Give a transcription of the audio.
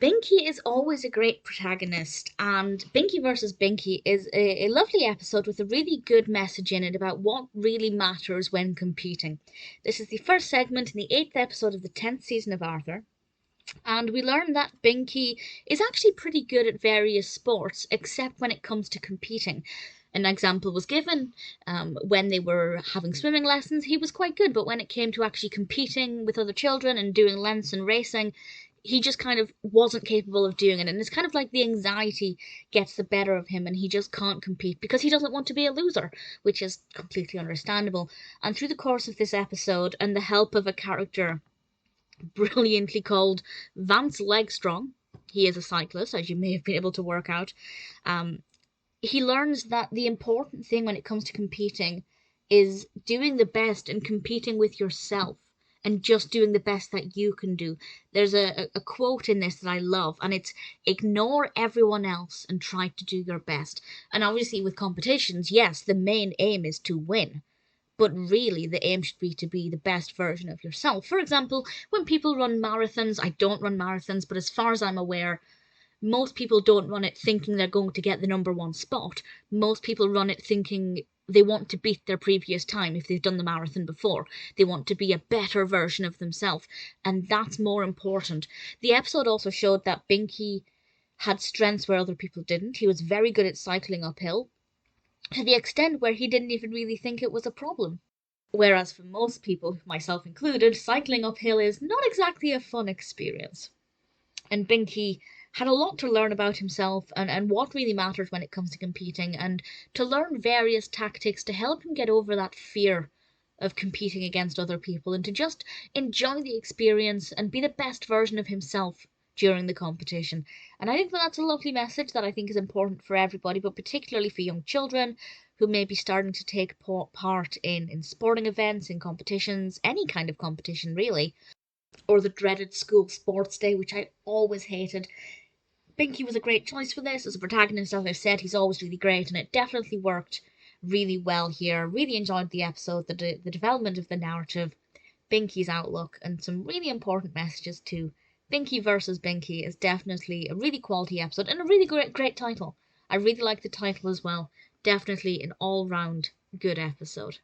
Binky is always a great protagonist, and Binky versus Binky is a lovely episode with a really good message in it about what really matters when competing. This is the first segment in the 8th episode of the 10th season of Arthur, and we learn that Binky is actually pretty good at various sports, except when it comes to competing. An example was given when they were having swimming lessons. He was quite good, but when it came to actually competing with other children and doing lengths and racing, he just kind of wasn't capable of doing it. And it's kind of like the anxiety gets the better of him and he just can't compete because he doesn't want to be a loser, which is completely understandable. And through the course of this episode, and the help of a character brilliantly called Vance Legstrong, he is a cyclist, as you may have been able to work out, um, he learns that the important thing when it comes to competing is doing the best and competing with yourself and just doing the best that you can do. There's a quote in this that I love, and it's ignore everyone else and try to do your best. And obviously, with competitions, yes, the main aim is to win. But really, the aim should be to be the best version of yourself. For example, when people run marathons, I don't run marathons, but as far as I'm aware, most people don't run it thinking they're going to get the number one spot. Most people run it thinking they want to beat their previous time if they've done the marathon before. They want to be a better version of themselves, and that's more important. The episode also showed that Binky had strengths where other people didn't. He was very good at cycling uphill, to the extent where he didn't even really think it was a problem. Whereas for most people, myself included, cycling uphill is not exactly a fun experience. And Binky had a lot to learn about himself and what really matters when it comes to competing, and to learn various tactics to help him get over that fear of competing against other people and to just enjoy the experience and be the best version of himself during the competition. And I think that that's a lovely message that I think is important for everybody, but particularly for young children who may be starting to take part in sporting events, in competitions, any kind of competition really, or the dreaded school sports day, which I always hated. Binky was a great choice for this. As a protagonist, as I said, he's always really great, and it definitely worked really well here. Really enjoyed the episode, the development of the narrative, Binky's outlook, and some really important messages too. Binky versus Binky is definitely a really quality episode and a really great title. I really like the title as well. Definitely an all round good episode.